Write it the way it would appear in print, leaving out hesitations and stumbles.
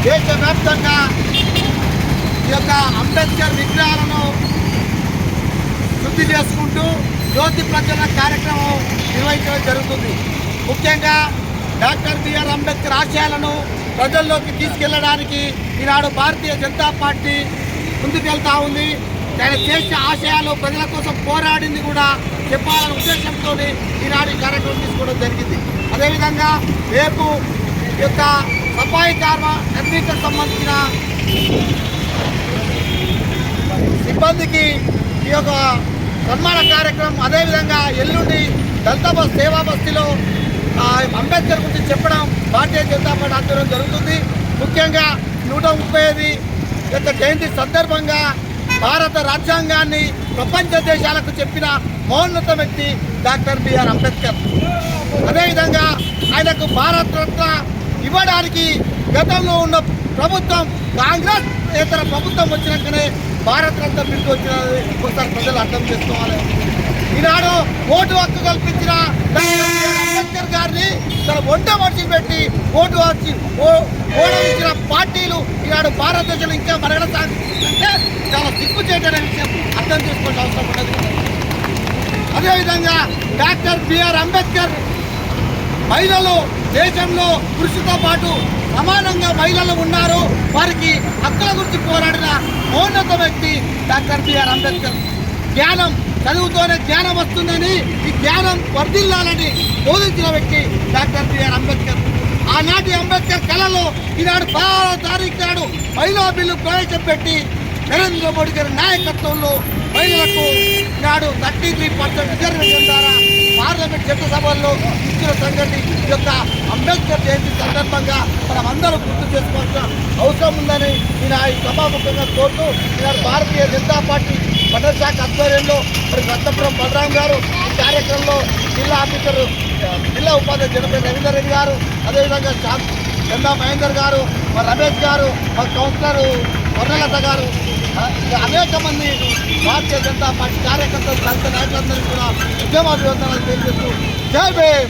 దేశవ్యాప్తంగా ఈ యొక్క అంబేద్కర్ విగ్రహాలను శుద్ధి చేసుకుంటూ జ్యోతి ప్రజ్వలన కార్యక్రమం నిర్వహించడం జరుగుతుంది. ముఖ్యంగా డాక్టర్ బిఆర్ అంబేద్కర్ ఆశయాలను ప్రజల్లోకి తీసుకెళ్లడానికి ఈనాడు భారతీయ జనతా పార్టీ ముందుకెళ్తా ఉంది. ఆయన చేసిన ఆశయాలు ప్రజల కోసం పోరాడింది కూడా చెప్పాలనే ఉద్దేశంతో ఈనాడు ఈ కార్యక్రమం తీసుకోవడం జరిగింది. అదేవిధంగా రేపు ఈ యొక్క సఫాయి కార్మికులకు సంబంధించిన సిబ్బందికి ఈ యొక్క సన్మాన కార్యక్రమం, అదేవిధంగా ఎల్లుండి దళిత బస్ సేవా బస్తీలో అంబేద్కర్ గురించి చెప్పడం భారతీయ జనతా పార్టీ ఆధ్వర్యం జరుగుతుంది. ముఖ్యంగా 135 యొక్క జయంతి సందర్భంగా భారత రాజ్యాంగాన్ని ప్రపంచ దేశాలకు చెప్పిన మహోన్నత వ్యక్తి డాక్టర్ బిఆర్ అంబేద్కర్. అదేవిధంగా ఆయనకు భారత రత్న ఇవ్వడానికి గతంలో ఉన్న ప్రభుత్వం కాంగ్రెస్ ఇతర ప్రభుత్వం వచ్చినాకనే భారత రత్న బిల్లు వచ్చినది ఒకసారి ప్రజలు అర్థం చేసుకోవాలి. ఈనాడు ఓటు హక్కు కల్పించిన అంబేద్కర్ గారిని తన వంట మనిషి పెట్టి ఓడించిన పార్టీలు ఈనాడు భారతదేశంలో ఇంకా మరగడ సాగుతుందంటే చాలా సిగ్గు చేయడం విషయం అర్థం చేసుకోవాల్సిన అవసరం ఉండదు. అదేవిధంగా డాక్టర్ బిఆర్ అంబేద్కర్ మహిళలు దేశంలో పురుషులతో పాటు సమానంగా మహిళలు ఉన్నారు. వారికి హక్కుల గురించి పోరాడిన మహోన్నత వ్యక్తి డాక్టర్ బిఆర్ అంబేద్కర్. జ్ఞానం చదువుతోనే జ్ఞానం వస్తుందని, ఈ జ్ఞానం వర్ధిల్లాలని బోధించిన వ్యక్తి డాక్టర్ బిఆర్ అంబేద్కర్. ఆనాటి అంబేద్కర్ కళలో ఈనాడు 16వ తారీఖు నాడు మహిళా బిల్లు ప్రవేశపెట్టి నరేంద్ర మోడీ గారి నాయకత్వంలో మహిళలకు నాడు 33% రిజర్వేషన్ ద్వారా పార్లమెంట్ చట్టసభల్లో ఇచ్చిన సంగతి ఈ యొక్క అంబేద్కర్ జయంతి సందర్భంగా మనం అందరూ గుర్తు చేసుకోవాల్సిన అవసరం ఉందని నేను ఈ సభాముఖంగా కోరుతూ ఈనాడు భారతీయ జనతా పార్టీ మండల శాఖ ఆధ్వర్యంలో మరి రత్నపురం బలరాం గారు ఈ కార్యక్రమంలో జిల్లా ఆఫీసరు జిల్లా ఉపాధ్యక్షుడు జనపల్లి రవీందర్ రెడ్డి గారు, అదేవిధంగా చందా మహేందర్ గారు, మా రమేష్ గారు, మా కౌన్సిలర్ వర్ణలత గారు, అనేక మంది భారతీయ జనతా పార్టీ కార్యకర్తలు దళిత నాయకులందరికీ కూడా ఉద్యమాభివందనాలు తెలియజేస్తూ జై భీమ్.